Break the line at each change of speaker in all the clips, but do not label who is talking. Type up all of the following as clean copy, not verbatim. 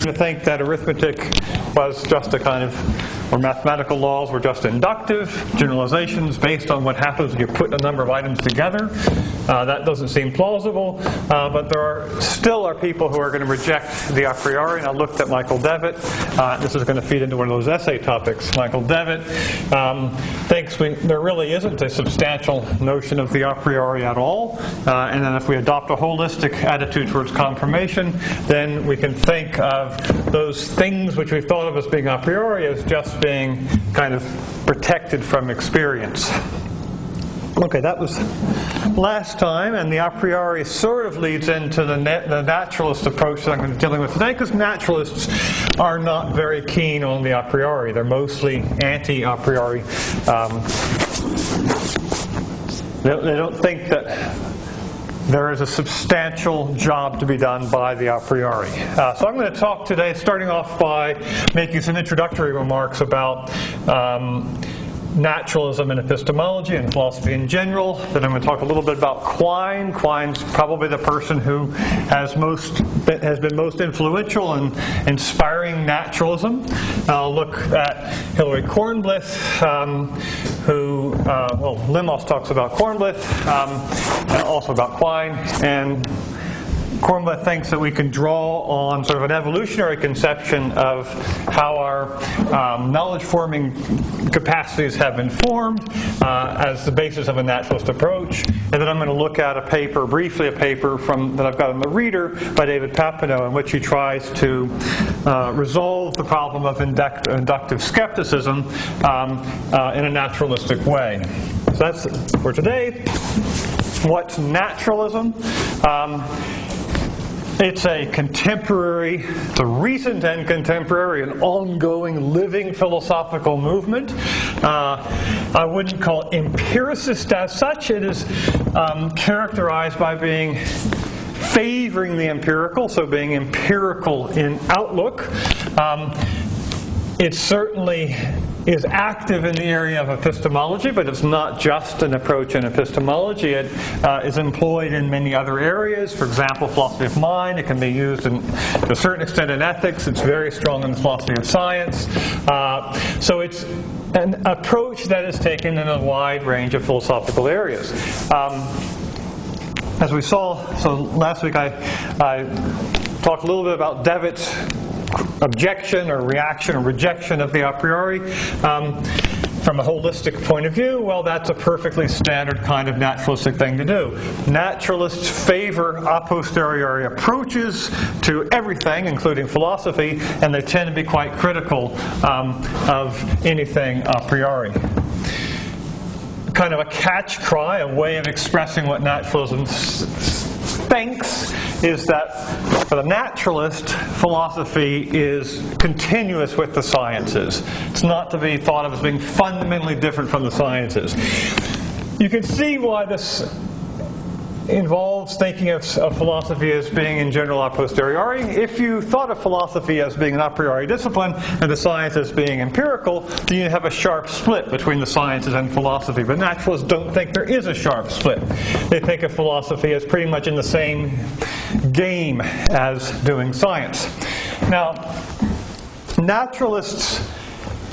to think that arithmetic was just a kind of, or mathematical laws were just inductive generalizations based on what happens when you put a number of items together. That doesn't seem plausible, but there still are people who are going to reject the a priori, and I looked at Michael Devitt. This is going to feed into one of those essay topics. Michael Devitt thinks there really isn't a substantial notion of the a priori at all, and then if we adopt a holistic attitude towards confirmation, then we can think of those things which we've thought of as being a priori as just being kind of protected from experience. Okay, that was last time, and the a priori sort of leads into the naturalist approach that I'm going to be dealing with today, because naturalists are not very keen on the a priori. They're mostly anti-a priori. They don't think that there is a substantial job to be done by the a priori. So I'm going to talk today, starting off by making some introductory remarks about naturalism and epistemology and philosophy in general. Then I'm going to talk a little bit about Quine. Quine's probably the person who has been most influential in inspiring naturalism. I'll look at Hilary Kornblith, who, Limos talks about Kornblith, and also about Quine, and Kornblith thinks that we can draw on sort of an evolutionary conception of how our knowledge-forming capacities have been formed as the basis of a naturalist approach. And then I'm going to look at briefly a paper that I've got in the reader by David Papineau, in which he tries to resolve the problem of inductive skepticism in a naturalistic way. So that's for today. What's naturalism? It's a recent and contemporary and ongoing living philosophical movement. I wouldn't call it empiricist as such. It is characterized by favoring the empirical, so being empirical in outlook. It certainly is active in the area of epistemology, but it's not just an approach in epistemology. It is employed in many other areas. For example, philosophy of mind. It can be used to a certain extent in ethics. It's very strong in the philosophy of science. So it's an approach that is taken in a wide range of philosophical areas. As we saw, so last week I talked a little bit about Devitt's objection or reaction or rejection of the a priori. From a holistic point of view, well, that's a perfectly standard kind of naturalistic thing to do. Naturalists favor a posteriori approaches to everything, including philosophy, and they tend to be quite critical of anything a priori. Kind of a catch cry, a way of expressing what naturalism thinks, is that for the naturalist, philosophy is continuous with the sciences. It's not to be thought of as being fundamentally different from the sciences. You can see why this involves thinking of philosophy as being in general a posteriori. If you thought of philosophy as being an a priori discipline and the science as being empirical, then you have a sharp split between the sciences and philosophy. But naturalists don't think there is a sharp split. They think of philosophy as pretty much in the same game as doing science. Now, naturalists,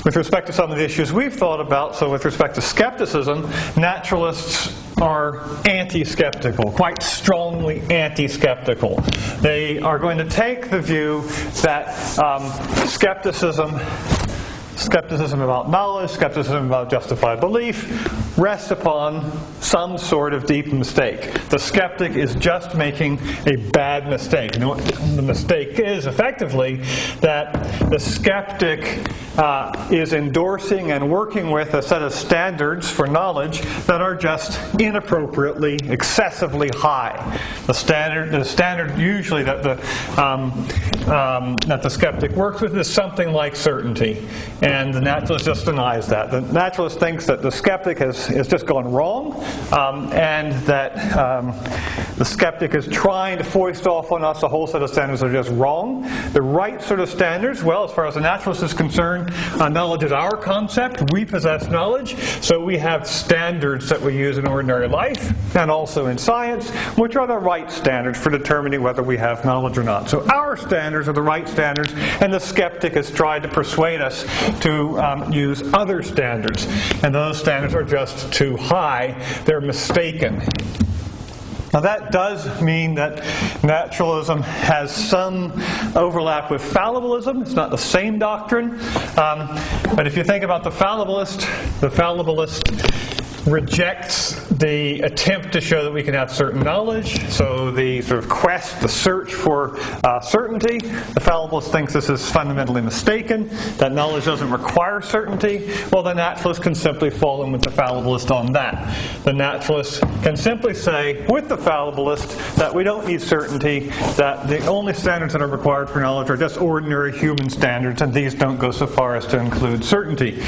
with respect to some of the issues we've thought about, so with respect to skepticism, naturalists are anti-skeptical, quite strongly anti-skeptical. They are going to take the view that skepticism about knowledge, skepticism about justified belief, rests upon some sort of deep mistake. The skeptic is just making a bad mistake. You know, the mistake is effectively that the skeptic is endorsing and working with a set of standards for knowledge that are just inappropriately, excessively high. The standard usually that the skeptic works with is something like certainty. and the naturalist just denies that. The naturalist thinks that the skeptic has just gone wrong, and that the skeptic is trying to foist off on us a whole set of standards that are just wrong. The right sort of standards, well, as far as the naturalist is concerned, knowledge is our concept. We possess knowledge, so we have standards that we use in ordinary life and also in science, which are the right standards for determining whether we have knowledge or not. So our standards are the right standards, and the skeptic has tried to persuade us to use other standards, and those standards are just too high. They're mistaken. Now that does mean that naturalism has some overlap with fallibilism. It's not the same doctrine. But if you think about the fallibilist rejects the attempt to show that we can have certain knowledge. So the sort of quest, the search for certainty. The fallibilist thinks this is fundamentally mistaken, that knowledge doesn't require certainty. Well, the naturalist can simply fall in with the fallibilist on that. The naturalist can simply say, with the fallibilist, that we don't need certainty, that the only standards that are required for knowledge are just ordinary human standards, and these don't go so far as to include certainty.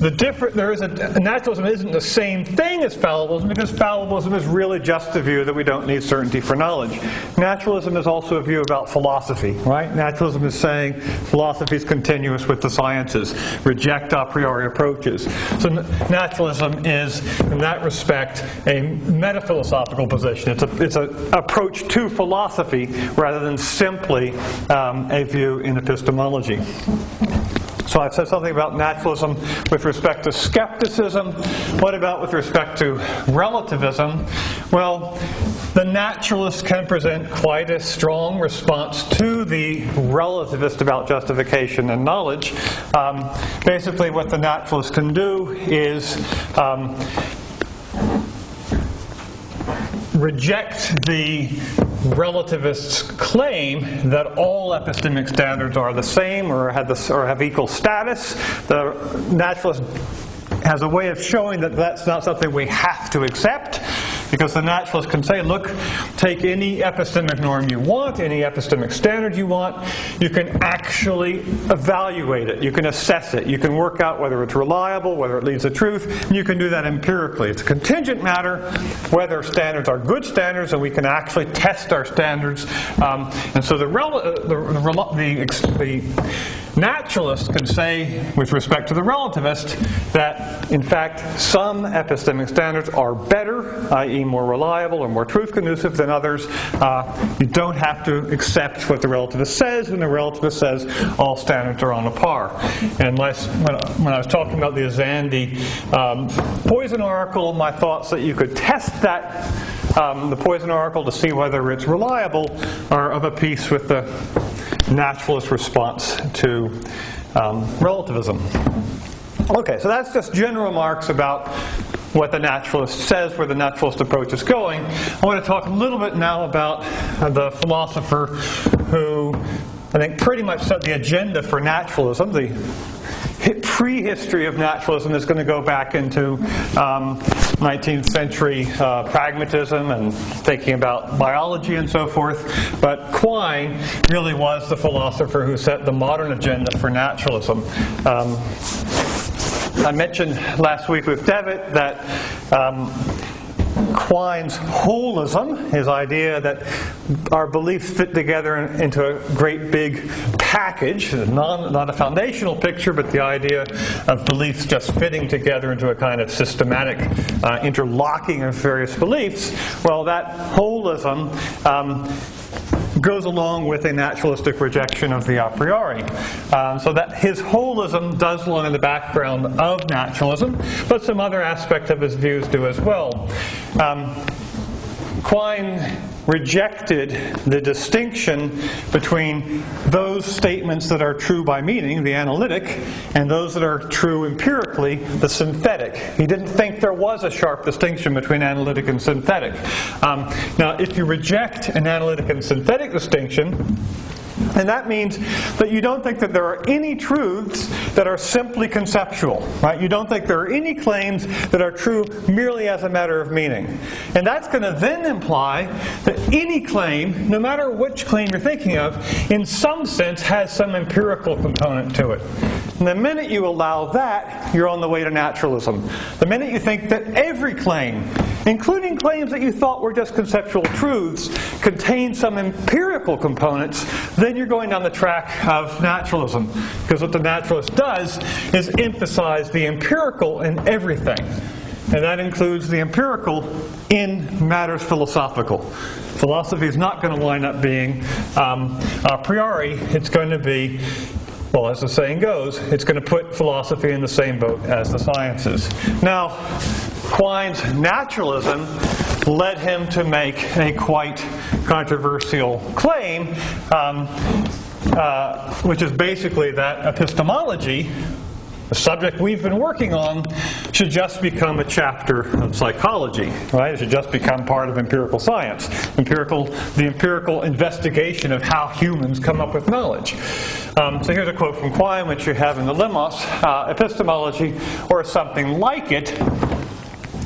Naturalism isn't the same thing as fallibilism, because fallibilism is really just the view that we don't need certainty for knowledge. Naturalism is also a view about philosophy, right? Naturalism is saying philosophy is continuous with the sciences, reject a priori approaches. So naturalism is, in that respect, a metaphilosophical position. It's an approach to philosophy rather than simply a view in epistemology. So I've said something about naturalism with respect to scepticism. What about with respect to relativism? Well, the naturalist can present quite a strong response to the relativist about justification and knowledge. Basically, what the naturalist can do is reject the relativist's claim that all epistemic standards are the same or have equal status. The naturalist has a way of showing that that's not something we have to accept, because the naturalist can say, look, take any epistemic norm you want, any epistemic standard you want, you can actually evaluate it, you can assess it, you can work out whether it's reliable, whether it leads to truth, and you can do that empirically. It's a contingent matter whether standards are good standards, and we can actually test our standards. And so the naturalist can say, with respect to the relativist, that in fact some epistemic standards are better, i.e. more reliable or more truth-conducive than others. You don't have to accept what the relativist says when the relativist says all standards are on a par. And when I was talking about the Azandi poison oracle, my thoughts that you could test that the poison oracle to see whether it's reliable are of a piece with the naturalist response to relativism. Okay, so that's just general remarks about what the naturalist says, where the naturalist approach is going. I want to talk a little bit now about the philosopher who I think pretty much set the agenda for naturalism. The prehistory of naturalism is going to go back into 19th century pragmatism and thinking about biology and so forth. But Quine really was the philosopher who set the modern agenda for naturalism. I mentioned last week with Devitt that Quine's holism, his idea that our beliefs fit together into a great big package, not a foundational picture, but the idea of beliefs just fitting together into a kind of systematic interlocking of various beliefs. Well, that holism goes along with a naturalistic rejection of the a priori. So that his holism does belong in the background of naturalism, but some other aspects of his views do as well. Quine rejected the distinction between those statements that are true by meaning, the analytic, and those that are true empirically, the synthetic. He didn't think there was a sharp distinction between analytic and synthetic. Now, if you reject an analytic and synthetic distinction, and that means that you don't think that there are any truths that are simply conceptual, right? You don't think there are any claims that are true merely as a matter of meaning. And that's going to then imply that any claim, no matter which claim you're thinking of, in some sense has some empirical component to it. And the minute you allow that, you're on the way to naturalism. The minute you think that every claim, including claims that you thought were just conceptual truths, contain some empirical components, then you're going down the track of naturalism. Because what the naturalist does is emphasize the empirical in everything. And that includes the empirical in matters philosophical. Philosophy is not going to wind up being a priori. It's going to be, well, as the saying goes, it's going to put philosophy in the same boat as the sciences. Now, Quine's naturalism led him to make a quite controversial claim, which is basically that epistemology, the subject we've been working on, should just become a chapter of psychology, right? It should just become part of empirical science, the empirical investigation of how humans come up with knowledge. So here's a quote from Quine, which you have in the Limos. Epistemology, or something like it,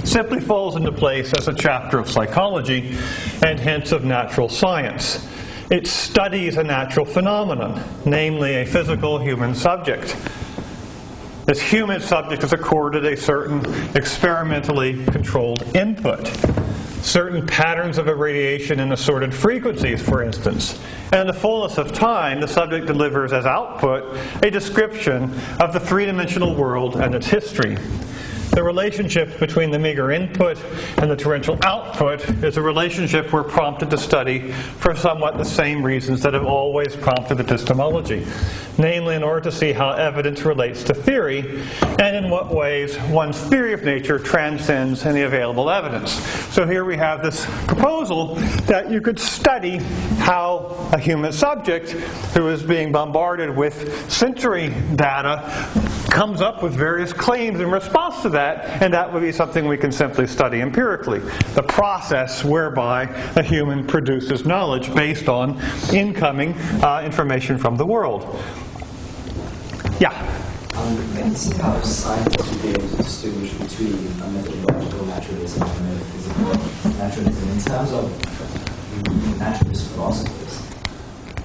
simply falls into place as a chapter of psychology and hence of natural science. It studies a natural phenomenon, namely a physical human subject. This human subject is accorded a certain experimentally controlled input, certain patterns of irradiation and assorted frequencies, for instance. And in the fullness of time, the subject delivers as output a description of the three-dimensional world and its history. The relationship between the meager input and the torrential output is a relationship we're prompted to study for somewhat the same reasons that have always prompted epistemology, namely in order to see how evidence relates to theory and in what ways one's theory of nature transcends any available evidence. So here we have this proposal that you could study how a human subject who is being bombarded with sensory data comes up with various claims in response to that, and that would be something we can simply study empirically. The process whereby a human produces knowledge based on incoming information from the world. Yeah?
I can see how scientists would be able to distinguish between a methodological naturalism and a metaphysical naturalism. In terms of naturalist philosophers,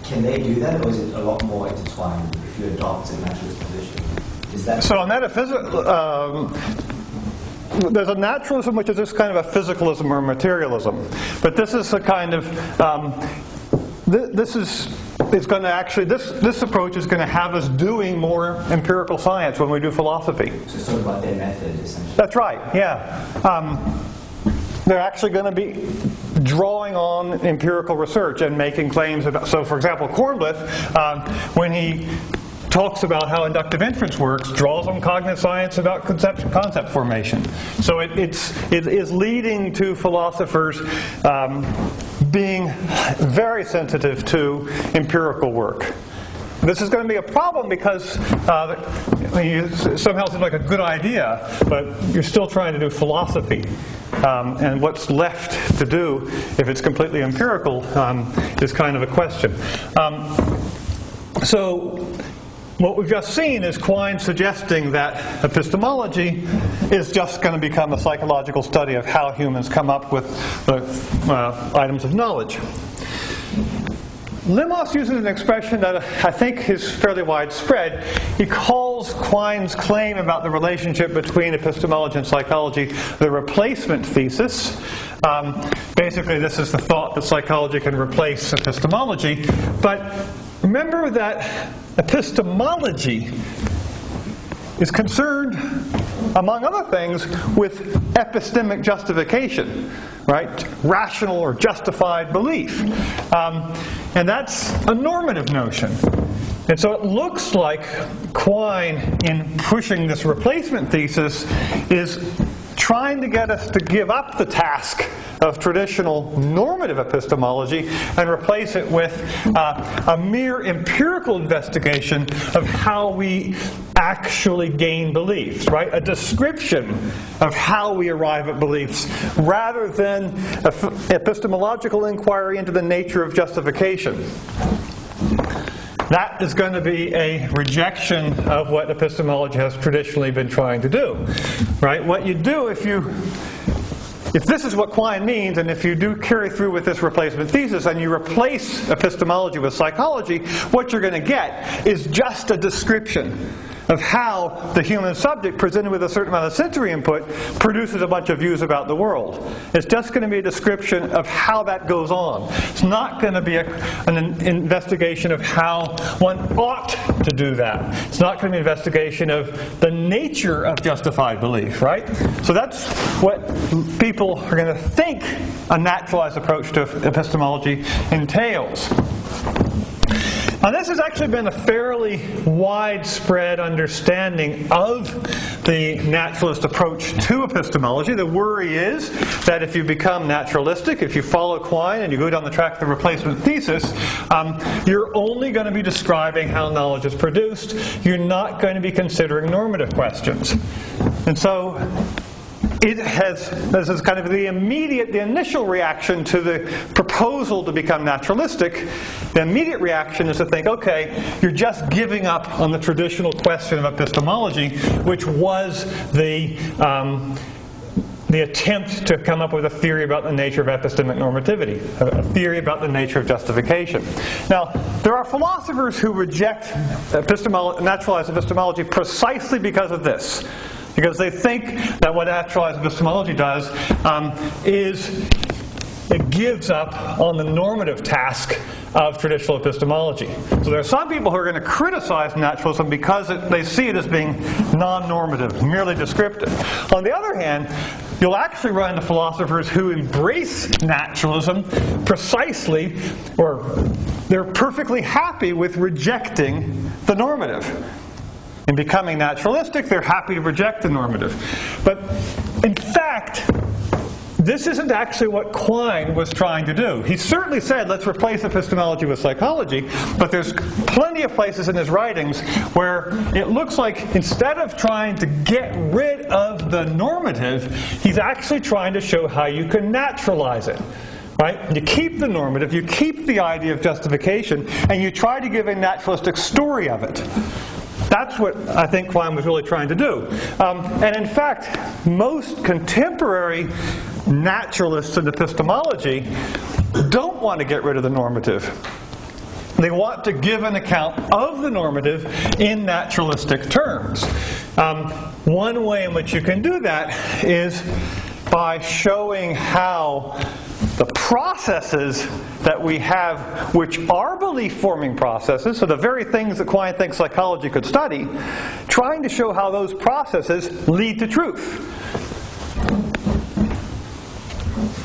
can they do that, or is it a lot more intertwined if you adopt a naturalist position?
So in metaphysical, there's a naturalism which is just kind of a physicalism or materialism, but this is a kind of this approach is going to have us doing more empirical science when we do philosophy.
So sort of like their method, essentially.
That's right. Yeah. They're actually going to be drawing on empirical research and making claims about. So, for example, Kornblith, when he talks about how inductive inference works, draws on cognitive science about concept formation. So it is leading to philosophers being very sensitive to empirical work. This is going to be a problem because it somehow seems like a good idea, but you're still trying to do philosophy. And what's left to do, if it's completely empirical, is kind of a question. So what we've just seen is Quine suggesting that epistemology is just going to become a psychological study of how humans come up with the items of knowledge. Limos uses an expression that I think is fairly widespread. He calls Quine's claim about the relationship between epistemology and psychology the replacement thesis. Basically, this is the thought that psychology can replace epistemology. But remember that epistemology is concerned, among other things, with epistemic justification, right? Rational or justified belief. And that's a normative notion. And so it looks like Quine, in pushing this replacement thesis, is trying to get us to give up the task of traditional normative epistemology and replace it with a mere empirical investigation of how we actually gain beliefs, right? A description of how we arrive at beliefs rather than epistemological inquiry into the nature of justification. That is going to be a rejection of what epistemology has traditionally been trying to do, right? What you do if this is what Quine means, and if you do carry through with this replacement thesis and you replace epistemology with psychology, what you're going to get is just a description of how the human subject, presented with a certain amount of sensory input, produces a bunch of views about the world. It's just going to be a description of how that goes on. It's not going to be an investigation of how one ought to do that. It's not going to be an investigation of the nature of justified belief, right? So that's what people are going to think a naturalized approach to epistemology entails. Now, this has actually been a fairly widespread understanding of the naturalist approach to epistemology. The worry is that if you become naturalistic, if you follow Quine and you go down the track of the replacement thesis, you're only going to be describing how knowledge is produced. You're not going to be considering normative questions. And so this is kind of the initial reaction to the proposal to become naturalistic. The immediate reaction is to think, okay, you're just giving up on the traditional question of epistemology, which was the attempt to come up with a theory about the nature of epistemic normativity, a theory about the nature of justification. Now, there are philosophers who reject naturalized epistemology precisely because of this. Because they think that what naturalized epistemology does is it gives up on the normative task of traditional epistemology. So there are some people who are going to criticize naturalism because they see it as being non-normative, merely descriptive. On the other hand, you'll actually run into philosophers who embrace naturalism precisely, or they're perfectly happy with rejecting the normative. In becoming naturalistic, they're happy to reject the normative. But in fact, this isn't actually what Quine was trying to do. He certainly said, let's replace epistemology with psychology, but there's plenty of places in his writings where it looks like instead of trying to get rid of the normative, he's actually trying to show how you can naturalize it. Right? You keep the normative, you keep the idea of justification, and you try to give a naturalistic story of it. That's what I think Quine was really trying to do. And in fact, most contemporary naturalists in epistemology don't want to get rid of the normative. They want to give an account of the normative in naturalistic terms. One way in which you can do that is by showing how the processes that we have, which are belief-forming processes, so the very things that Quine thinks psychology could study, trying to show how those processes lead to truth.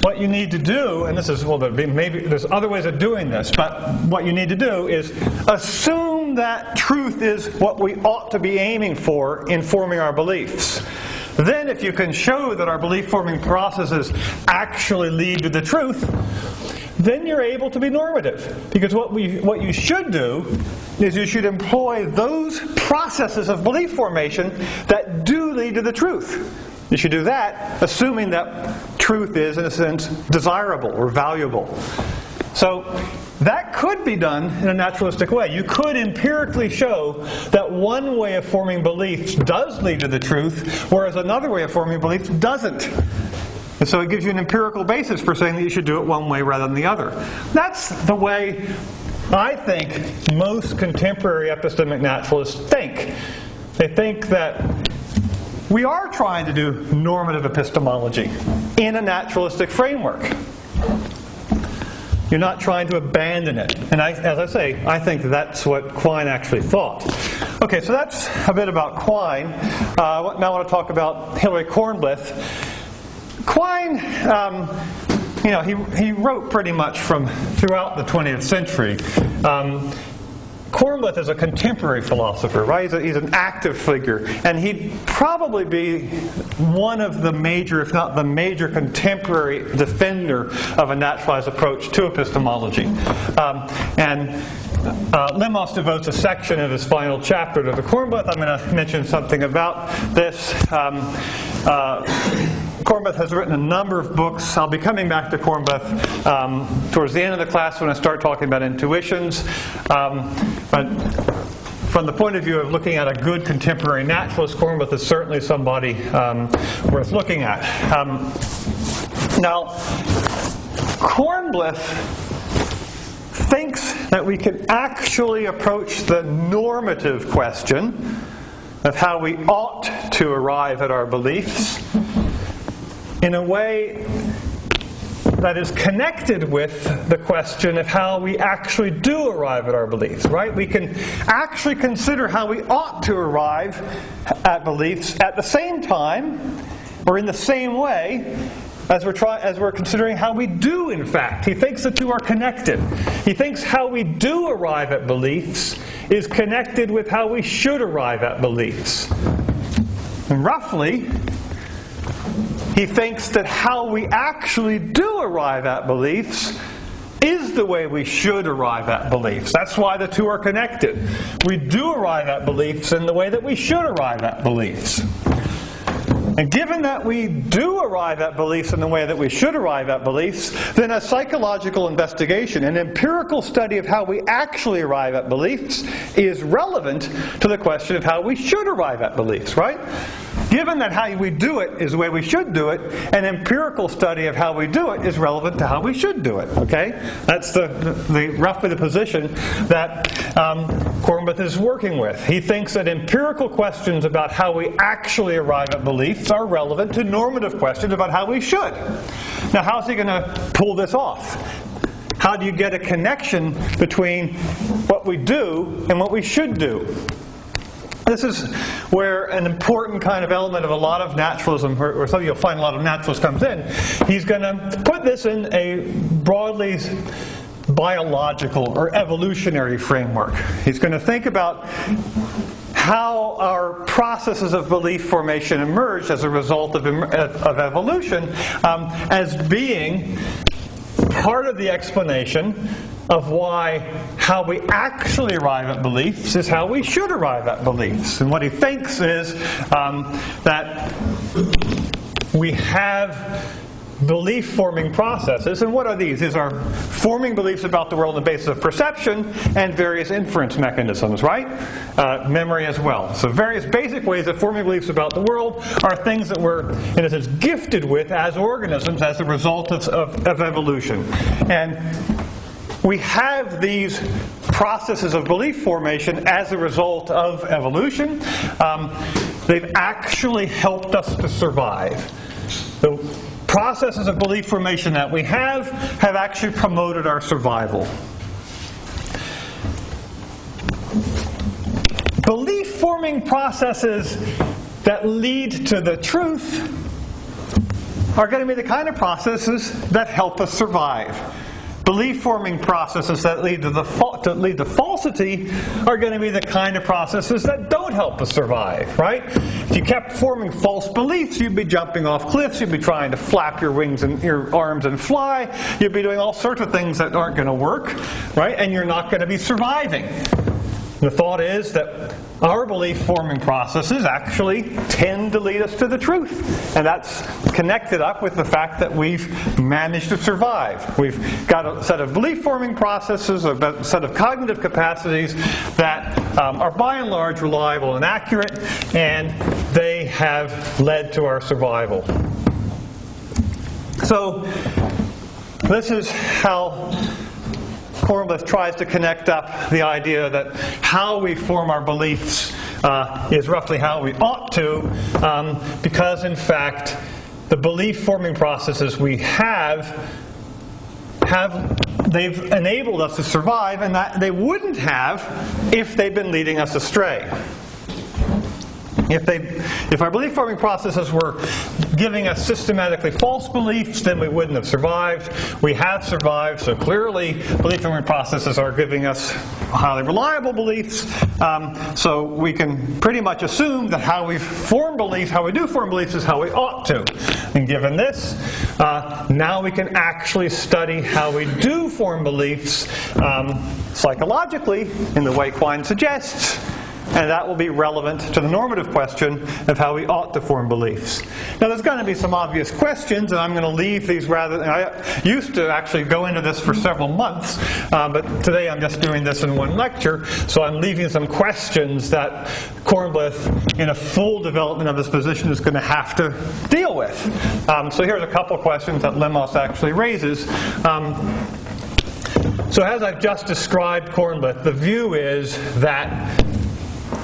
What you need to do, and this is, well, maybe there's other ways of doing this, but what you need to do is assume that truth is what we ought to be aiming for in forming our beliefs. Then if you can show that our belief-forming processes actually lead to the truth, then you're able to be normative. Because what you should do is you should employ those processes of belief formation that do lead to the truth. You should do that assuming that truth is, in a sense, desirable or valuable. So that could be done in a naturalistic way. You could empirically show that one way of forming beliefs does lead to the truth, whereas another way of forming beliefs doesn't. And so it gives you an empirical basis for saying that you should do it one way rather than the other. That's the way I think most contemporary epistemic naturalists think. They think that we are trying to do normative epistemology in a naturalistic framework. You're not trying to abandon it. And as I say, I think that's what Quine actually thought. Okay, so that's a bit about Quine. Now I want to talk about Hilary Kornblith. Quine, he wrote pretty much from throughout the 20th century. Kornblith is a contemporary philosopher, right? He's an active figure, and he'd probably be one of the major, if not the major, contemporary defender of a naturalized approach to epistemology. Lemos devotes a section of his final chapter to the Kornblith. I'm going to mention something about this. Kornblith has written a number of books. I'll be coming back to Kornblith towards the end of the class when I start talking about intuitions. But from the point of view of looking at a good contemporary naturalist, Kornblith is certainly somebody worth looking at. Now, Kornblith thinks that we can actually approach the normative question of how we ought to arrive at our beliefs in a way that is connected with the question of how we actually do arrive at our beliefs, right? We can actually consider how we ought to arrive at beliefs at the same time, or in the same way, as we're considering how we do, in fact. He thinks the two are connected. He thinks how we do arrive at beliefs is connected with how we should arrive at beliefs. And roughly, he thinks that how we actually do arrive at beliefs is the way we should arrive at beliefs. That's why the two are connected. We do arrive at beliefs in the way that we should arrive at beliefs. And given that we do arrive at beliefs in the way that we should arrive at beliefs, then a psychological investigation, an empirical study of how we actually arrive at beliefs, is relevant to the question of how we should arrive at beliefs, right? Given that how we do it is the way we should do it, an empirical study of how we do it is relevant to how we should do it, okay? That's roughly the position that Kornblith is working with. He thinks that empirical questions about how we actually arrive at beliefs are relevant to normative questions about how we should. Now, how's he going to pull this off? How do you get a connection between what we do and what we should do? This is where an important kind of element of a lot of naturalism, or something you'll find a lot of naturalists comes in. He's going to put this in a broadly biological or evolutionary framework. He's going to think about how our processes of belief formation emerge as a result of evolution as being part of the explanation of why how we actually arrive at beliefs is how we should arrive at beliefs. And what he thinks is that we have belief-forming processes. And what are these? These are forming beliefs about the world on the basis of perception and various inference mechanisms, right? Memory as well. So various basic ways of forming beliefs about the world are things that we're, in a sense, gifted with as organisms as a result of evolution. And we have these processes of belief formation as a result of evolution. They've actually helped us to survive. The processes of belief formation that we have actually promoted our survival. Belief-forming processes that lead to the truth are going to be the kind of processes that help us survive. Belief-forming processes that lead to falsity are going to be the kind of processes that don't help us survive, right? If you kept forming false beliefs, you'd be jumping off cliffs, you'd be trying to flap your wings and your arms and fly, you'd be doing all sorts of things that aren't going to work, right? And you're not going to be surviving. The thought is that our belief-forming processes actually tend to lead us to the truth. And that's connected up with the fact that we've managed to survive. We've got a set of belief-forming processes, a set of cognitive capacities that are by and large reliable and accurate, and they have led to our survival. So this is how Kornblith tries to connect up the idea that how we form our beliefs is roughly how we ought to, because in fact the belief-forming processes we they've enabled us to survive, and that they wouldn't have if they'd been leading us astray. If our belief-forming processes were giving us systematically false beliefs, then we wouldn't have survived. We have survived, so clearly belief-forming processes are giving us highly reliable beliefs. So we can pretty much assume that how we do form beliefs is how we ought to. And given this, now we can actually study how we do form beliefs psychologically, in the way Quine suggests. And that will be relevant to the normative question of how we ought to form beliefs. Now there's going to be some obvious questions, and I'm going to leave these I used to actually go into this for several months, but today I'm just doing this in one lecture, so I'm leaving some questions that Kornblith, in a full development of his position, is going to have to deal with. So here's a couple questions that Lemos actually raises. So as I've just described Kornblith, the view is that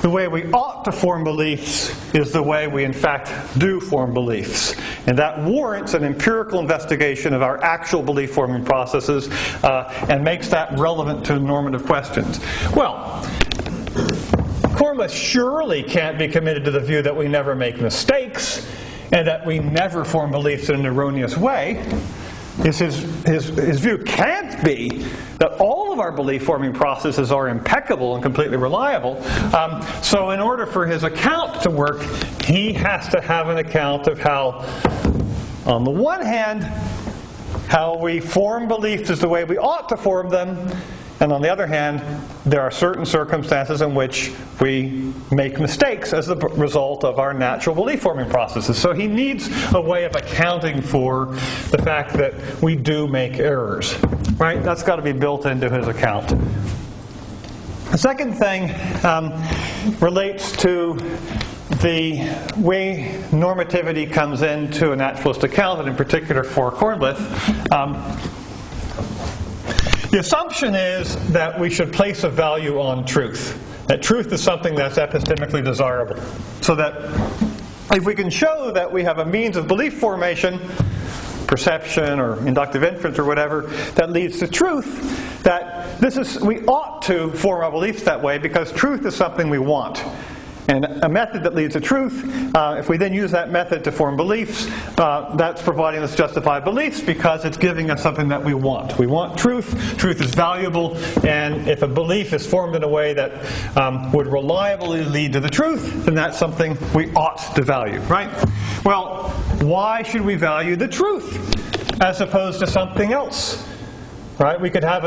the way we ought to form beliefs is the way we in fact do form beliefs. And that warrants an empirical investigation of our actual belief forming processes and makes that relevant to normative questions. Well, Kornblith surely can't be committed to the view that we never make mistakes and that we never form beliefs in an erroneous way. His view can't be that all of our belief-forming processes are impeccable and completely reliable. So in order for his account to work, he has to have an account of how, on the one hand, how we form beliefs is the way we ought to form them, and on the other hand, there are certain circumstances in which we make mistakes as the result of our natural belief-forming processes. So he needs a way of accounting for the fact that we do make errors. Right? That's got to be built into his account. The second thing relates to the way normativity comes into a naturalist account, and in particular for Kornblith. The assumption is that we should place a value on truth. That truth is something that's epistemically desirable. So that if we can show that we have a means of belief formation, perception or inductive inference or whatever, that leads to truth, that we ought to form our beliefs that way because truth is something we want. And a method that leads to truth, if we then use that method to form beliefs, that's providing us justified beliefs because it's giving us something that we want. We want truth. Truth is valuable. And if a belief is formed in a way that would reliably lead to the truth, then that's something we ought to value, right? Well, why should we value the truth as opposed to something else? Right? We could have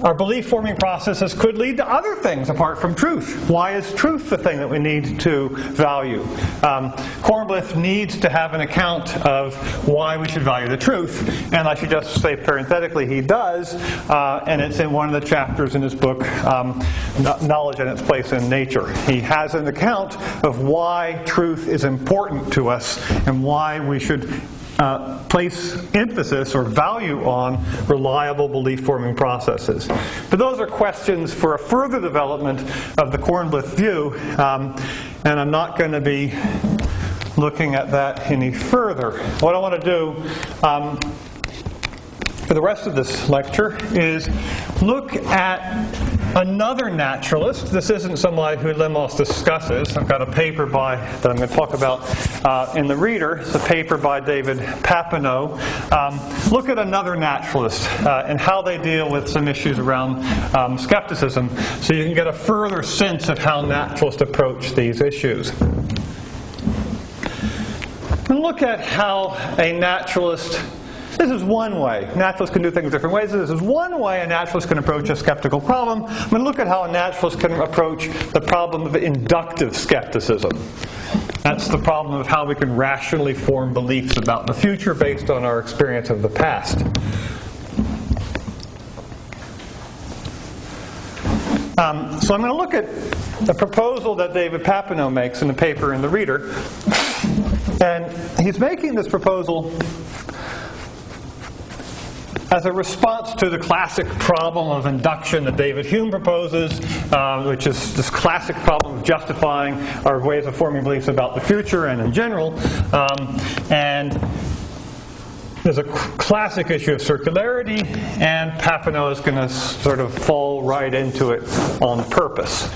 our belief-forming processes could lead to other things apart from truth. Why is truth the thing that we need to value? Kornblith needs to have an account of why we should value the truth. And I should just say parenthetically, he does, and it's in one of the chapters in his book, Knowledge and Its Place in Nature. He has an account of why truth is important to us and why we should place emphasis or value on reliable belief-forming processes. But those are questions for a further development of the Kornblith view, and I'm not going to be looking at that any further. What I want to do for the rest of this lecture is look at another naturalist. This isn't somebody who Lemos discusses. I've got a paper that I'm going to talk about in the reader. It's a paper by David Papineau. Look at another naturalist and how they deal with some issues around scepticism, so you can get a further sense of how naturalists approach these issues. And look at how a naturalist. This is one way. Naturalists can do things different ways. This is one way a naturalist can approach a skeptical problem. I'm going to look at how a naturalist can approach the problem of inductive skepticism. That's the problem of how we can rationally form beliefs about the future based on our experience of the past. So I'm going to look at the proposal that David Papineau makes in the paper in the reader. And he's making this proposal as a response to the classic problem of induction that David Hume proposes, which is this classic problem of justifying our ways of forming beliefs about the future and in general. And there's a classic issue of circularity, and Papineau is going to sort of fall right into it on purpose.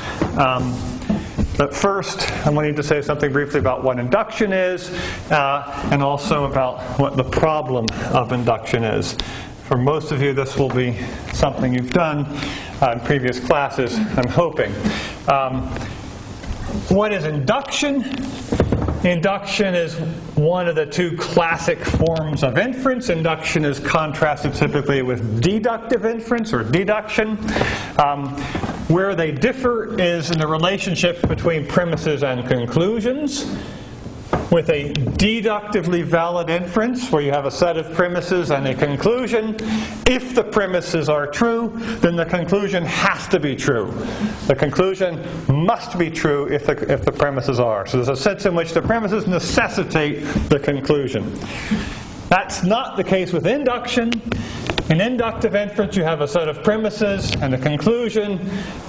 But first, I'm going to say something briefly about what induction is, and also about what the problem of induction is. For most of you, this will be something you've done in previous classes, I'm hoping. What is induction? Induction is one of the two classic forms of inference. Induction is contrasted typically with deductive inference or deduction. Where they differ is in the relationship between premises and conclusions. With a deductively valid inference, where you have a set of premises and a conclusion, if the premises are true, then the conclusion has to be true. The conclusion must be true if the premises are. So there's a sense in which the premises necessitate the conclusion. That's not the case with induction. In inductive inference, you have a set of premises and a conclusion,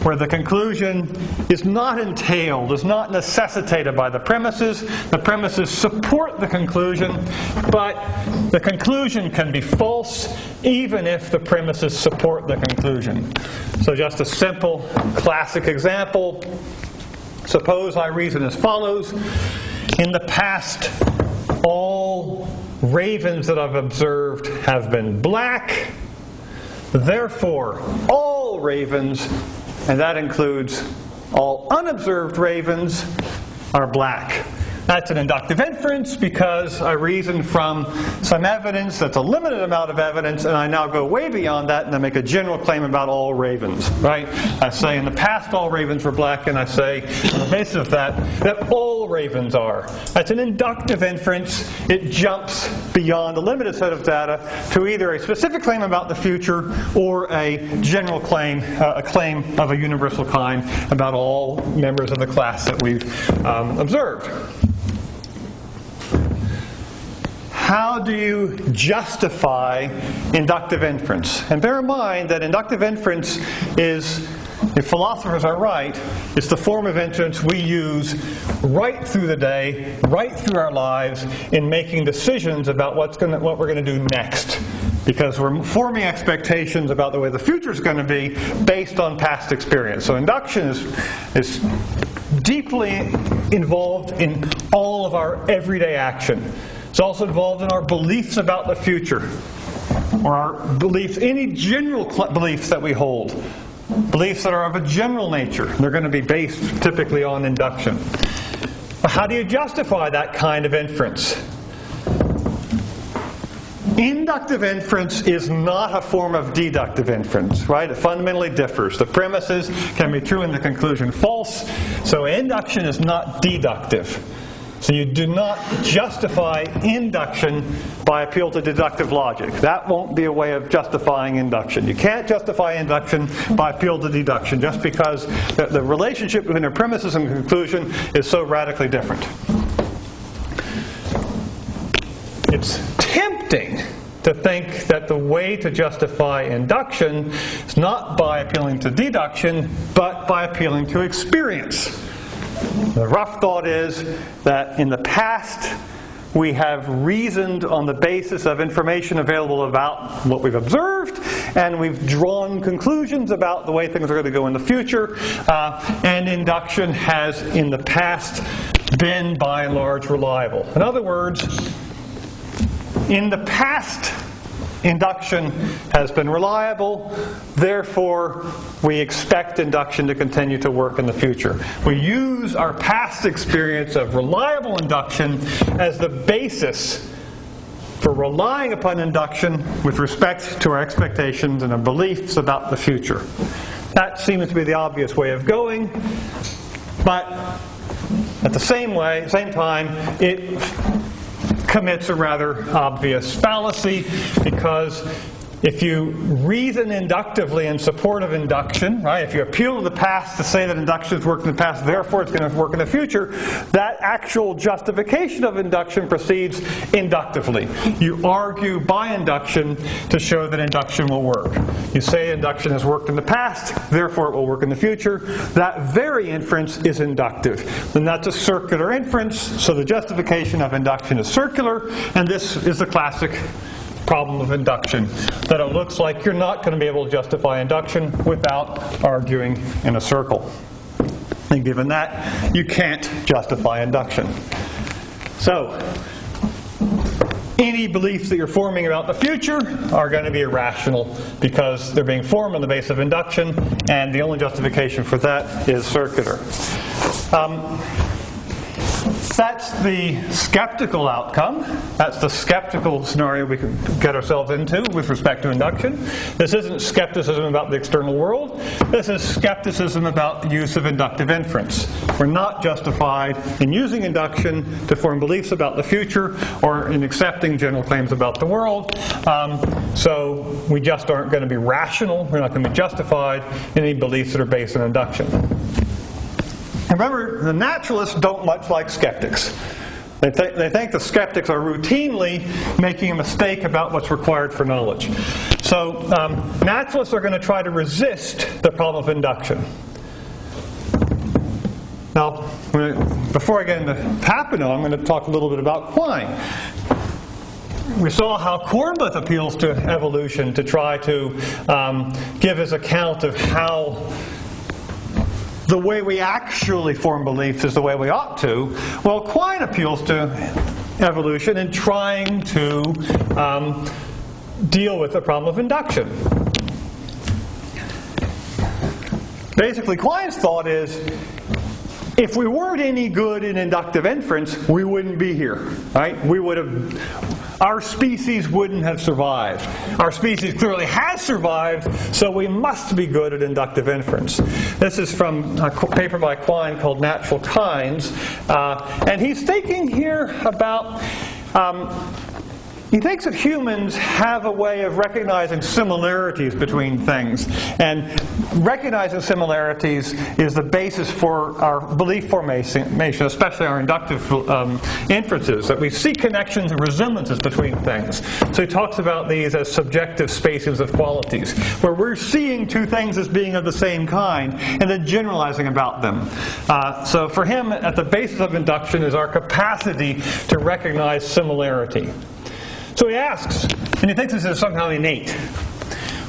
where the conclusion is not entailed, is not necessitated by the premises. The premises support the conclusion, but the conclusion can be false even if the premises support the conclusion. So just a simple classic example. Suppose I reason as follows. In the past, all ravens that I've observed have been black. Therefore, all ravens, and that includes all unobserved ravens, are black. That's an inductive inference because I reason from some evidence that's a limited amount of evidence, and I now go way beyond that and I make a general claim about all ravens, right? I say in the past all ravens were black, and I say on the basis of that all ravens are. That's an inductive inference. It jumps beyond a limited set of data to either a specific claim about the future or a general claim, a claim of a universal kind about all members of the class that we've observed. How do you justify inductive inference? And bear in mind that inductive inference is, if philosophers are right, it's the form of inference we use right through the day, right through our lives, in making decisions about what we're going to do next. Because we're forming expectations about the way the future is going to be based on past experience. So induction is deeply involved in all of our everyday action. It's also involved in our beliefs about the future, or our beliefs, any general beliefs that we hold, beliefs that are of a general nature. They're going to be based typically on induction. How do you justify that kind of inference? Inductive inference is not a form of deductive inference, right? It fundamentally differs. The premises can be true and the conclusion false, so induction is not deductive. So you do not justify induction by appeal to deductive logic. That won't be a way of justifying induction. You can't justify induction by appeal to deduction just because the relationship between the premises and conclusion is so radically different. It's tempting to think that the way to justify induction is not by appealing to deduction, but by appealing to experience. The rough thought is that in the past we have reasoned on the basis of information available about what we've observed, and we've drawn conclusions about the way things are going to go in the future, and induction has in the past been by and large reliable. In other words, in the past, induction has been reliable, therefore we expect induction to continue to work in the future. We use our past experience of reliable induction as the basis for relying upon induction with respect to our expectations and our beliefs about the future. That seems to be the obvious way of going, but at the same time, it commits a rather obvious fallacy, because if you reason inductively in support of induction, right, if you appeal to the past to say that induction has worked in the past, therefore it's going to work in the future, that actual justification of induction proceeds inductively. You argue by induction to show that induction will work. You say induction has worked in the past, therefore it will work in the future. That very inference is inductive. And that's a circular inference, so the justification of induction is circular, and this is the classic problem of induction, that it looks like you're not going to be able to justify induction without arguing in a circle. And given that, you can't justify induction. So, any beliefs that you're forming about the future are going to be irrational because they're being formed on the basis of induction, and the only justification for that is circular. That's the skeptical outcome. That's the skeptical scenario we can get ourselves into with respect to induction. This isn't skepticism about the external world. This is skepticism about the use of inductive inference. We're not justified in using induction to form beliefs about the future or in accepting general claims about the world. So we just aren't going to be rational. We're not going to be justified in any beliefs that are based on induction. Remember, the naturalists don't much like skeptics. They think the skeptics are routinely making a mistake about what's required for knowledge. So naturalists are going to try to resist the problem of induction. Now, before I get into Papineau, I'm going to talk a little bit about Quine. We saw how Kornblith appeals to evolution to try to give his account of how the way we actually form beliefs is the way we ought to. Well, Quine appeals to evolution in trying to deal with the problem of induction. Basically, Quine's thought is, if we weren't any good in inductive inference, we wouldn't be here, right? Our species wouldn't have survived. Our species clearly has survived, so we must be good at inductive inference. This is from a paper by Quine called Natural Kinds, and he's thinking here about he thinks that humans have a way of recognizing similarities between things. And recognizing similarities is the basis for our belief formation, especially our inductive inferences, that we see connections and resemblances between things. So he talks about these as subjective spaces of qualities, where we're seeing two things as being of the same kind and then generalizing about them. So for him, at the basis of induction is our capacity to recognize similarity. So he asks, and he thinks this is somehow innate,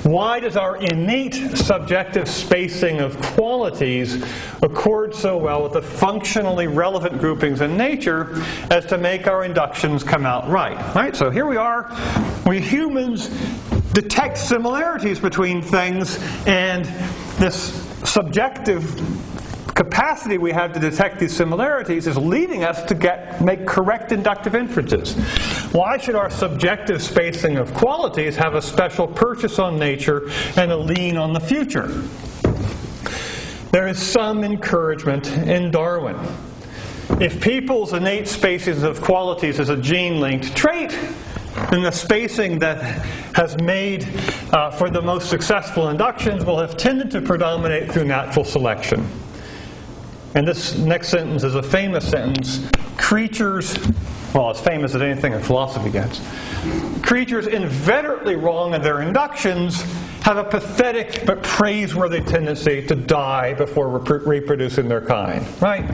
why does our innate subjective spacing of qualities accord so well with the functionally relevant groupings in nature as to make our inductions come out right? So here we are, we humans detect similarities between things, and this subjective capacity we have to detect these similarities is leading us to make correct inductive inferences. Why should our subjective spacing of qualities have a special purchase on nature and a lien on the future? There is some encouragement in Darwin. If people's innate spacings of qualities is a gene-linked trait, then the spacing that has made for the most successful inductions will have tended to predominate through natural selection. And this next sentence is a famous sentence. Creatures, well, as famous as anything in philosophy gets. Creatures inveterately wrong in their inductions have a pathetic but praiseworthy tendency to die before reproducing their kind, right?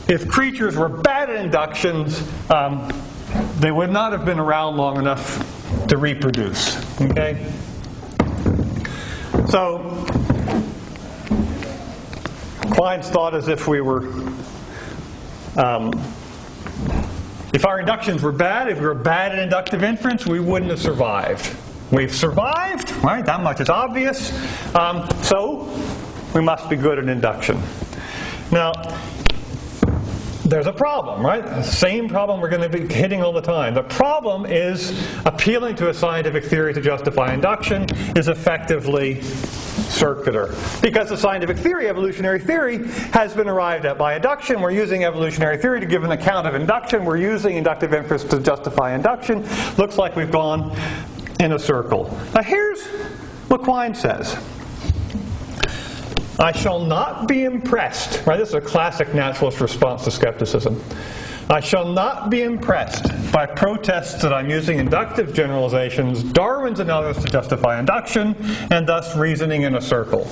If creatures were bad at inductions, they would not have been around long enough to reproduce, okay? So, Quine's thought is if we were, if our inductions were bad, if we were bad at inductive inference, we wouldn't have survived. We've survived, right? That much is obvious. So we must be good at induction. Now, there's a problem, right? The same problem we're going to be hitting all the time. The problem is appealing to a scientific theory to justify induction is effectively circular. Because the scientific theory, evolutionary theory, has been arrived at by induction. We're using evolutionary theory to give an account of induction. We're using inductive inference to justify induction. Looks like we've gone in a circle. Now here's what Quine says. I shall not be impressed, right? This is a classic naturalist response to skepticism. I shall not be impressed by protests that I'm using inductive generalizations, Darwin's and others, to justify induction, and thus reasoning in a circle.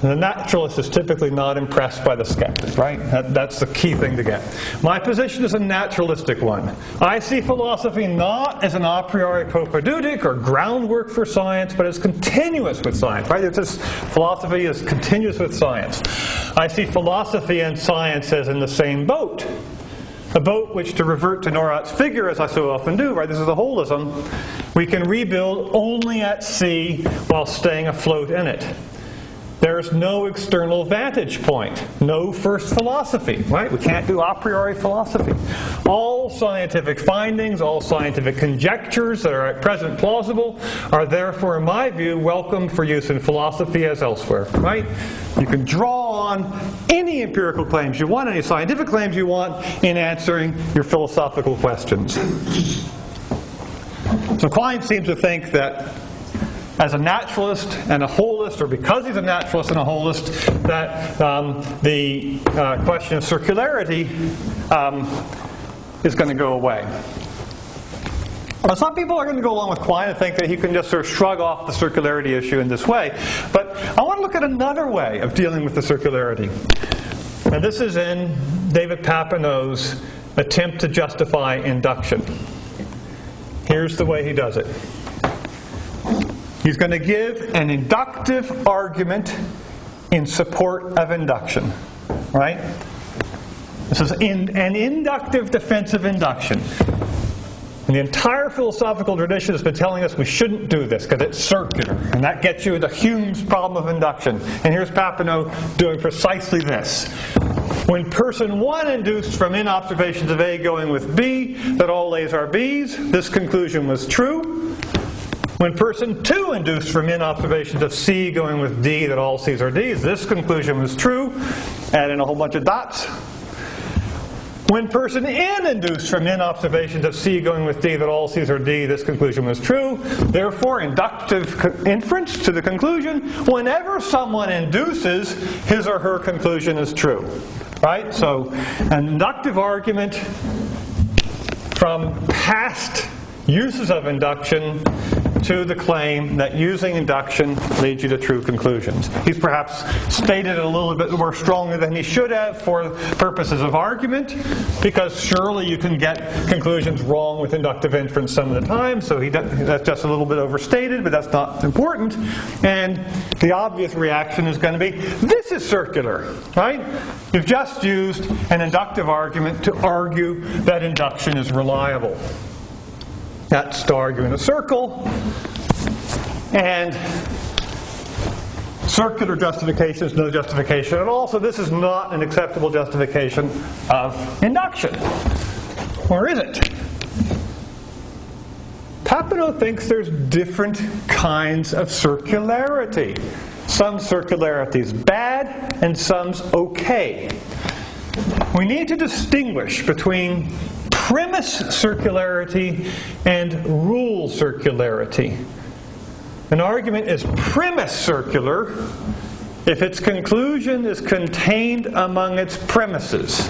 The naturalist is typically not impressed by the skeptic, right? That's the key thing to get. My position is a naturalistic one. I see philosophy not as an a priori propedeutic or groundwork for science, but as continuous with science, right? It's just, philosophy is continuous with science. I see philosophy and science as in the same boat. A boat which, to revert to Neurath's figure, as I so often do, right? This is a holism. We can rebuild only at sea while staying afloat in it. There is no external vantage point, no first philosophy, right? We can't do a priori philosophy. All scientific findings, all scientific conjectures that are at present plausible are therefore, in my view, welcome for use in philosophy as elsewhere, right? You can draw on any empirical claims you want, any scientific claims you want, in answering your philosophical questions. So Quine seems to think that as a naturalist and a holist, or because he's a naturalist and a holist, that the question of circularity is going to go away. Now, some people are going to go along with Quine and think that he can just sort of shrug off the circularity issue in this way. But I want to look at another way of dealing with the circularity. And this is in David Papineau's attempt to justify induction. Here's the way he does it. He's going to give an inductive argument in support of induction. Right? This is an inductive defense of induction. And the entire philosophical tradition has been telling us we shouldn't do this because it's circular. And that gets you into Hume's problem of induction. And here's Papineau doing precisely this. When person 1 induced from in observations of A going with B that all A's are B's, this conclusion was true. When person 2 induced from in observations of C going with D that all C's are D's, this conclusion was true. Add in a whole bunch of dots. When person N induced from in observations of C going with D that all C's are D, this conclusion was true. Therefore, inductive inference to the conclusion, whenever someone induces, his or her conclusion is true. Right? So, an inductive argument from past uses of induction to the claim that using induction leads you to true conclusions. He's perhaps stated it a little bit more strongly than he should have for purposes of argument, because surely you can get conclusions wrong with inductive inference some of the time, so that's just a little bit overstated, but that's not important. And the obvious reaction is going to be, this is circular, right? You've just used an inductive argument to argue that induction is reliable. That's to argue in a circle, and circular justification is no justification at all, so this is not an acceptable justification of induction. Or is it? Papineau thinks there's different kinds of circularity. Some circularity is bad, and some's okay. We need to distinguish between premise circularity and rule circularity. An argument is premise circular if its conclusion is contained among its premises.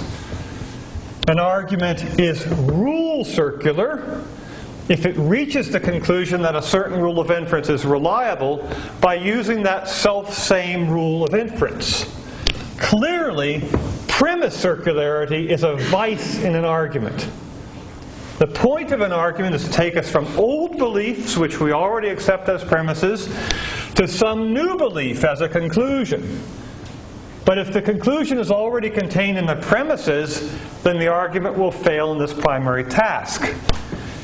An argument is rule circular if it reaches the conclusion that a certain rule of inference is reliable by using that self-same rule of inference. Clearly, premise circularity is a vice in an argument. The point of an argument is to take us from old beliefs, which we already accept as premises, to some new belief as a conclusion. But if the conclusion is already contained in the premises, then the argument will fail in this primary task.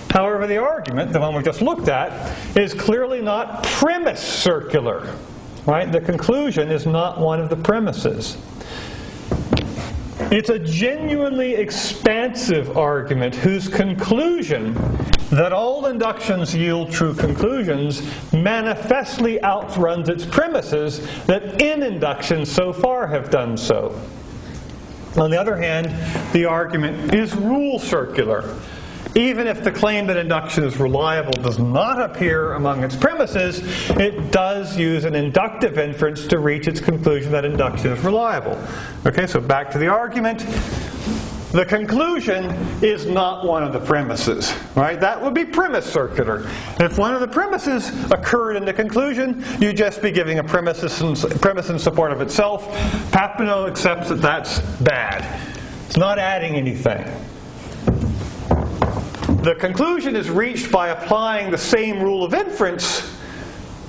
However, the argument, the one we just looked at, is clearly not premise circular. Right? The conclusion is not one of the premises. It's a genuinely expansive argument whose conclusion that all inductions yield true conclusions manifestly outruns its premises that in inductions so far have done so. On the other hand, the argument is rule circular. Even if the claim that induction is reliable does not appear among its premises, it does use an inductive inference to reach its conclusion that induction is reliable. Okay, so back to the argument. The conclusion is not one of the premises, right? That would be premise circular. If one of the premises occurred in the conclusion, you'd just be giving a premise in support of itself. Papineau accepts that that's bad. It's not adding anything. The conclusion is reached by applying the same rule of inference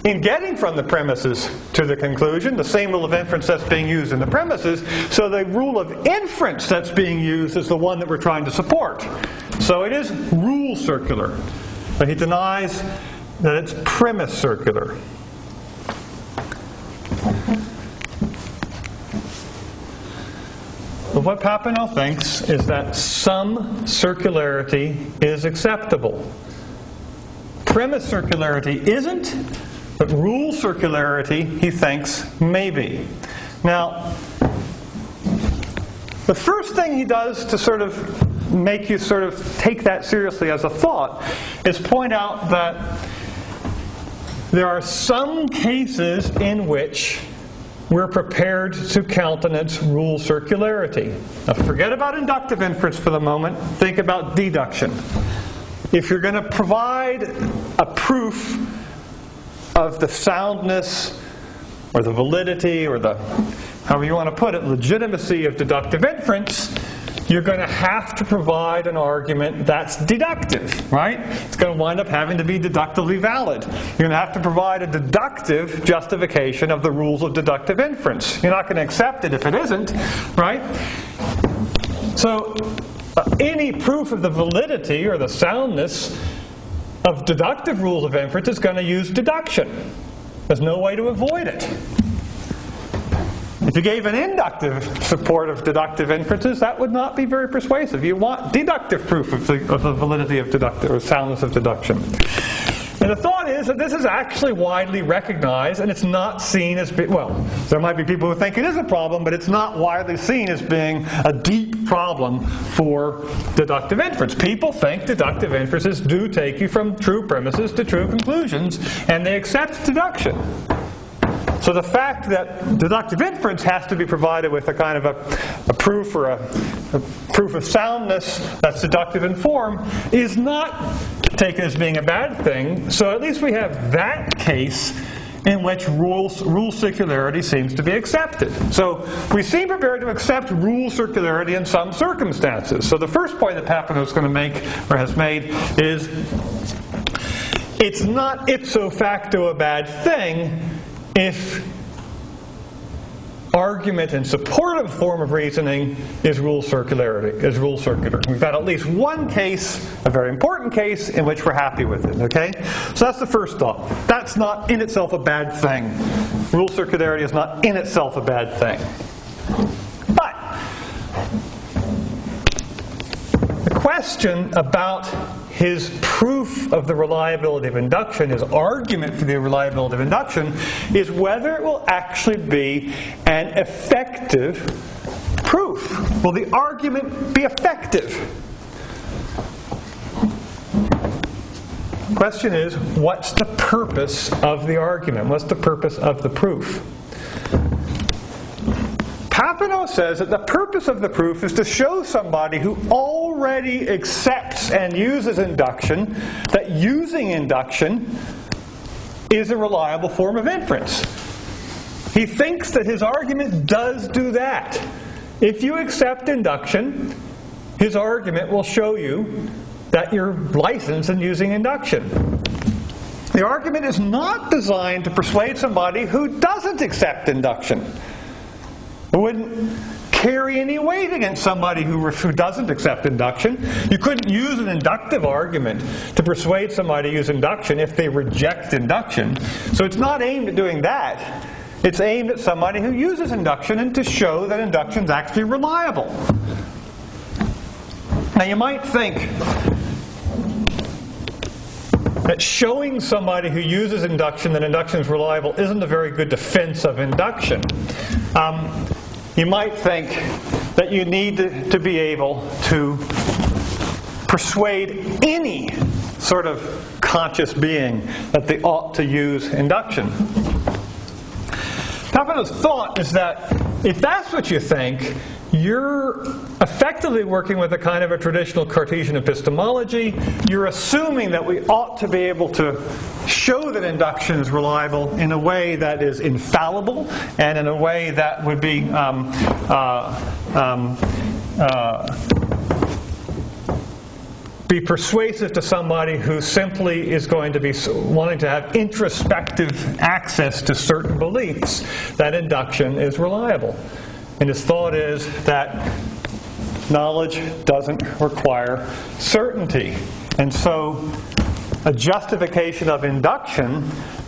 in getting from the premises to the conclusion, the same rule of inference that's being used in the premises. So the rule of inference that's being used is the one that we're trying to support. So it is rule circular. But he denies that it's premise circular. But what Papineau thinks is that some circularity is acceptable. Premise circularity isn't, but rule circularity, he thinks, may be. Now, the first thing he does to sort of make you sort of take that seriously as a thought is point out that there are some cases in which we're prepared to countenance rule circularity. Now forget about inductive inference for the moment. Think about deduction. If you're going to provide a proof of the soundness or the validity or the, however you want to put it, legitimacy of deductive inference, you're going to have to provide an argument that's deductive, right? It's going to wind up having to be deductively valid. You're going to have to provide a deductive justification of the rules of deductive inference. You're not going to accept it if it isn't, right? So any proof of the validity or the soundness of deductive rules of inference is going to use deduction. There's no way to avoid it. If you gave an inductive support of deductive inferences, that would not be very persuasive. You want deductive proof of the validity of deductive or soundness of deduction. And the thought is that this is actually widely recognized, and it's not seen as well, there might be people who think it is a problem, but it's not widely seen as being a deep problem for deductive inference. People think deductive inferences do take you from true premises to true conclusions, and they accept deduction. So the fact that deductive inference has to be provided with a kind of a proof or a proof of soundness that's deductive in form is not taken as being a bad thing. So at least we have that case in which rule circularity seems to be accepted. So we seem prepared to accept rule circularity in some circumstances. So the first point that Papineau is going to make, or has made, is it's not ipso facto a bad thing if argument in support of a form of reasoning is rule circular. We've got at least one case, a very important case, in which we're happy with it. Okay? So that's the first thought. That's not in itself a bad thing. Rule circularity is not in itself a bad thing. But the question about his proof of the reliability of induction, his argument for the reliability of induction, is whether it will actually be an effective proof. Will the argument be effective? The question is, what's the purpose of the argument? What's the purpose of the proof? Papineau says that the purpose of the proof is to show somebody who already accepts and uses induction that using induction is a reliable form of inference. He thinks that his argument does do that. If you accept induction, his argument will show you that you're licensed in using induction. The argument is not designed to persuade somebody who doesn't accept induction. It wouldn't carry any weight against somebody who doesn't accept induction. You couldn't use an inductive argument to persuade somebody to use induction if they reject induction. So it's not aimed at doing that. It's aimed at somebody who uses induction and to show that induction is actually reliable. Now you might think that showing somebody who uses induction that induction is reliable isn't a very good defense of induction. You might think that you need to be able to persuade any sort of conscious being that they ought to use induction. Papineau's thought is that if that's what you think, you're effectively working with a kind of a traditional Cartesian epistemology. You're assuming that we ought to be able to show that induction is reliable in a way that is infallible and in a way that would be persuasive to somebody who simply is going to be wanting to have introspective access to certain beliefs that induction is reliable. And his thought is that knowledge doesn't require certainty. And so a justification of induction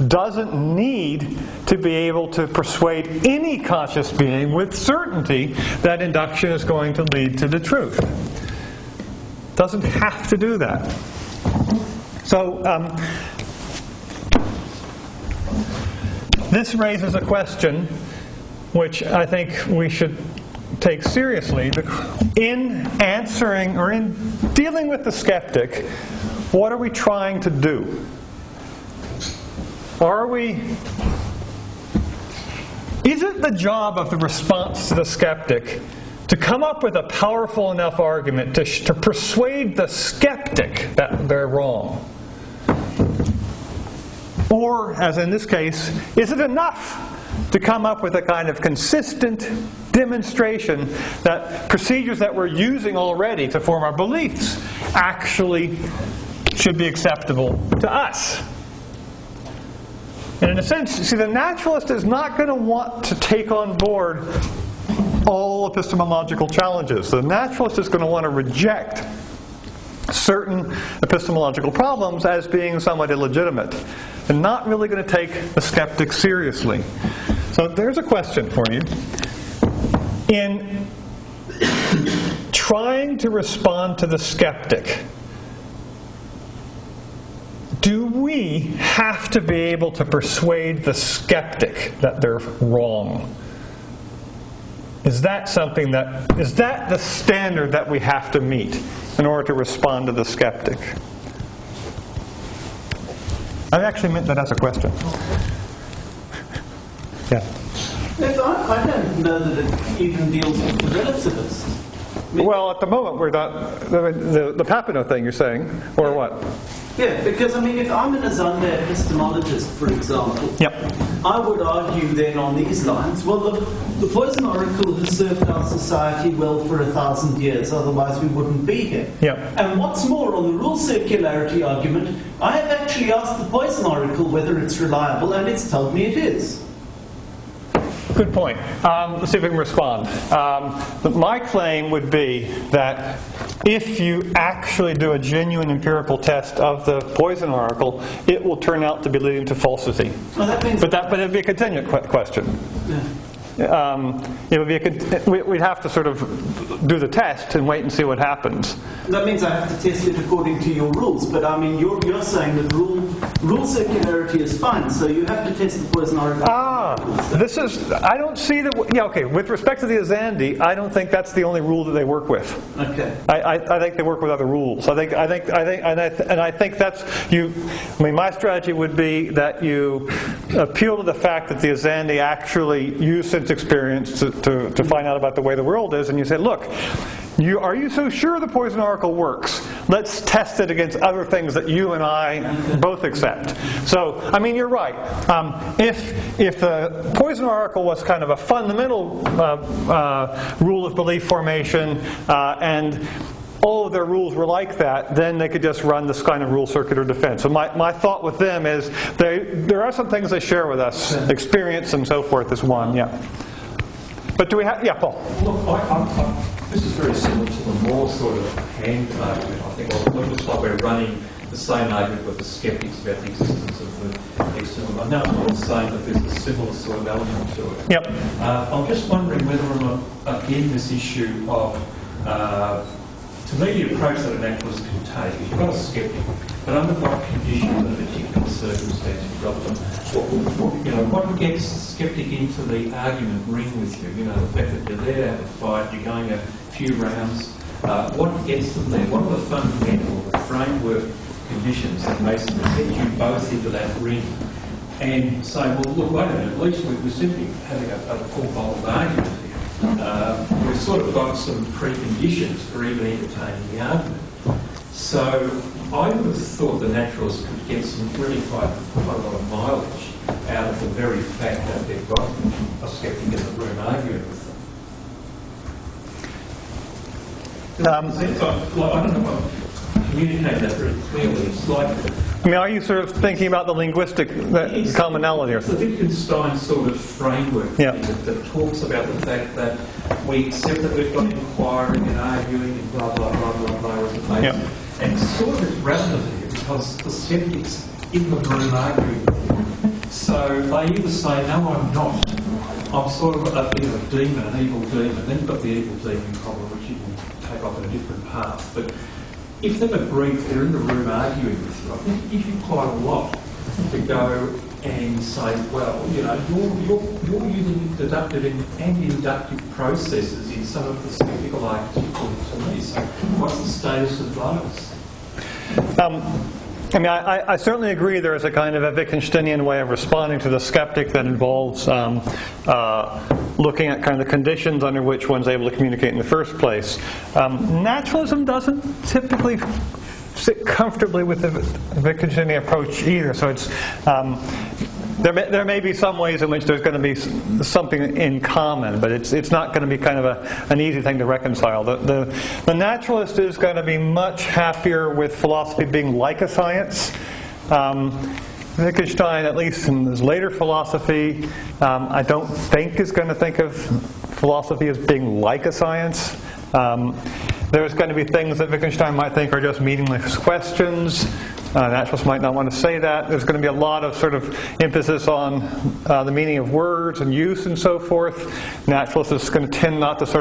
doesn't need to be able to persuade any conscious being with certainty that induction is going to lead to the truth. Doesn't have to do that. So this raises a question which I think we should take seriously. In answering or in dealing with the skeptic, what are we trying to do? Is it the job of the response to the skeptic to come up with a powerful enough argument to persuade the skeptic that they're wrong? Or, as in this case, is it enough to come up with a kind of consistent demonstration that procedures that we're using already to form our beliefs actually should be acceptable to us? And in a sense, see, the naturalist is not going to want to take on board all epistemological challenges. The naturalist is going to want to reject certain epistemological problems as being somewhat illegitimate, and not really going to take the skeptic seriously. So there's a question for you. In trying to respond to the skeptic, do we have to be able to persuade the skeptic that they're wrong? Is that the standard that we have to meet in order to respond to the skeptic? I actually meant that as a question. Yeah.
Yes, I don't know that it even deals with the relativist.
Well, at the moment, we're not. The Papineau thing you're saying, or what?
Yeah, because, if I'm an Azande epistemologist, for example,
Yep.
I would argue then on these lines, well, the poison oracle has served our society well for 1,000 years, otherwise we wouldn't be here.
Yep.
And what's more, on the rule-circularity argument, I have actually asked the poison oracle whether it's reliable, and it's told me it is.
Good point. Let's see if we can respond. My claim would be that if you actually do a genuine empirical test of the poison oracle, it will turn out to be leading to falsity.
Well, that means
But it'd be a contingent question.
Yeah.
It would be we'd have to sort of do the test and wait and see what happens.
That means I have to test it according to your rules, but you're saying that rule circularity is fine, so you have to test the poison oracle.
I don't see that. Yeah, okay. With respect to the Azande, I don't think that's the only rule that they work with.
Okay.
I think they work with other rules. I think that's you. My strategy would be that you appeal to the fact that the Azande actually use sense experience to find out about the way the world is, and you say, look, are you so sure the poison oracle works? Let's test it against other things that you and I both accept. So, you're right. If the poison oracle was kind of a fundamental rule of belief formation, and all of their rules were like that, then they could just run this kind of rule circular defense. So my thought with them is there are some things they share with us. Experience and so forth is one, yeah. But do we have... Yeah, Paul.
Look, this is very similar to the more sort of hand argument, I think. It looks like we're running the same argument with the skeptics about the existence of the external. I know I'm not saying that there's a similar sort of element to it.
Yep.
I'm just wondering whether or not, again, this issue of... to me, the approach that a naturalist can take is you've got a skeptic, but under what conditions and particular circumstances you've got them. What gets the skeptic into the argument ring with you? The fact that you're there to have a fight, you're going a few rounds. What gets them there? What are the fundamental, the framework conditions that makes them get you both into that ring? And say, well, look, wait a minute, at least we're simply having a full-blown argument here. We've sort of got some preconditions for even entertaining the argument. So I would have thought the naturalist could get some really quite a lot of mileage out of the very fact that they've got a skeptic in the room arguing with them. I don't know if I communicate that very clearly. It's like...
are you sort of thinking about the linguistic commonality?
It's the Wittgenstein sort of framework that talks about the fact that we accept that we've got inquiring and arguing and blah, blah, blah, blah, blah as a basis.
Yep.
And it's sort of relevant here because the skeptic's in the room arguing. So they either say, no, I'm not. I'm sort of a demon, an evil demon. Then you've got the evil demon problem, which you can take off in a different path. But if they've agreed, they're in the room arguing with you, I think it gives you quite a lot to go and say, well, you're using deductive and inductive processes in some of the skeptical arguments you're putting to me. So what's the status of those?
I mean, I certainly agree there is a kind of a Wittgensteinian way of responding to the skeptic that involves looking at kind of the conditions under which one's able to communicate in the first place. Naturalism doesn't typically sit comfortably with the Wittgensteinian approach either, so it's there may be some ways in which there's going to be something in common, but it's not going to be kind of an easy thing to reconcile. The naturalist is going to be much happier with philosophy being like a science. Wittgenstein, at least in his later philosophy, I don't think is going to think of philosophy as being like a science. There's going to be things that Wittgenstein might think are just meaningless questions. Naturalists might not want to say that. There's going to be a lot of sort of emphasis on the meaning of words and use and so forth. Naturalists is going to tend not to sort of